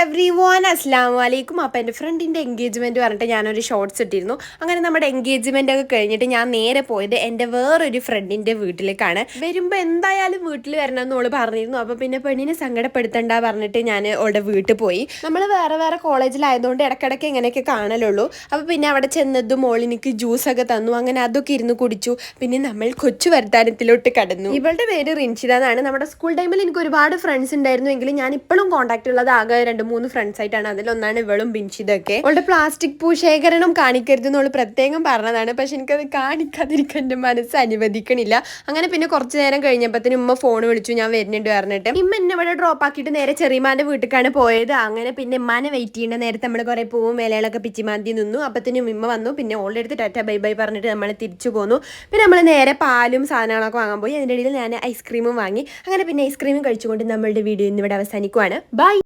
Every one അസ്ലാമു അലൈക്കും. അപ്പോൾ എൻ്റെ ഫ്രണ്ടിൻ്റെ എൻഗേജ്മെൻറ്റ് പറഞ്ഞിട്ട് ഞാനൊരു ഷോർട്സ് ഇട്ടിരുന്നു. അങ്ങനെ നമ്മുടെ എൻഗേജ്മെൻ്റ് ഒക്കെ കഴിഞ്ഞിട്ട് ഞാൻ നേരെ പോയത് എൻ്റെ വേറൊരു ഫ്രണ്ടിൻ്റെ വീട്ടിലേക്കാണ്. വരുമ്പോൾ എന്തായാലും വീട്ടിൽ വരണം എന്നോള് പറഞ്ഞിരുന്നു. അപ്പോൾ പിന്നെ പെണ്ണിനെ സങ്കടപ്പെടുത്തണ്ട പറഞ്ഞിട്ട് ഞാൻ അവളുടെ വീട്ടിൽ പോയി. നമ്മൾ വേറെ വേറെ കോളേജിലായതുകൊണ്ട് ഇടയ്ക്കിടയ്ക്ക് ഇങ്ങനെയൊക്കെ കാണലുള്ളൂ. അപ്പോൾ പിന്നെ അവിടെ ചെന്നതും മോളിനിക്ക് ജ്യൂസൊക്കെ തന്നു. അങ്ങനെ അതൊക്കെ ഇരുന്ന് കുടിച്ചു. പിന്നെ നമ്മൾ കൊച്ചു വർത്താനത്തിലോട്ട് കടന്നു. ഇവളുടെ പേര് റിൻഷിത എന്നാണ്. നമ്മുടെ സ്കൂൾ ടൈമിൽ എനിക്ക് ഒരുപാട് ഫ്രണ്ട്സ് ഉണ്ടായിരുന്നു എങ്കിലും ഞാൻ ഇപ്പോഴും കോൺടാക്ട് ഉള്ളത് ആകെ 2-3 ഫ്രണ്ട്സ് ആയിട്ടാണ്. അതിലൊന്നാണ് ഇവളും ബിൻഷിതൊക്കെ. അവളുടെ പ്ലാസ്റ്റിക് പൂ ശേഖരണം കാണിക്കരുത് എന്നോള് പ്രത്യേകം പറഞ്ഞതാണ്. പക്ഷെ എനിക്കത് കാണിക്കാതിരിക്കാൻ എൻ്റെ മനസ്സ് അനുവദിക്കണില്ല. അങ്ങനെ പിന്നെ കുറച്ച് നേരം കഴിഞ്ഞപ്പോഴത്തേനും ഉമ്മ ഫോൺ വിളിച്ചു, ഞാൻ വരുന്നുണ്ട് പറഞ്ഞിട്ട്. ഇമ്മ എന്നെ ഇവിടെ ഡ്രോപ്പ് ആക്കിയിട്ട് നേരെ ചെറിയമാൻ്റെ വീട്ടിലേക്കാണ് പോയത്. അങ്ങനെ പിന്നെ ഉമ്മാനെ വെയിറ്റ് ചെയ്യേണ്ട നേരത്തെ നമ്മൾ കുറേ പൂവും വേലകളൊക്കെ പിച്ചിമാന്തി നിന്നു. അപ്പത്തിനും ഇമ്മ വന്നു. പിന്നെ ഓളുടെ അടുത്ത് ടാറ്റ ബൈ ബൈ പറഞ്ഞിട്ട് നമ്മൾ തിരിച്ചു പോന്നു. പിന്നെ നമ്മൾ നേരെ പാലും സാധനങ്ങളൊക്കെ വാങ്ങാൻ പോയി. അതിൻ്റെ ഇടയിൽ ഞാൻ ഐസ്ക്രീമും വാങ്ങി. അങ്ങനെ പിന്നെ ഐസ്ക്രീമും കഴിച്ചുകൊണ്ട് നമ്മളുടെ വീഡിയോ ഇന്നിവിടെ അവസാനിക്കുവാണ്. ബൈ.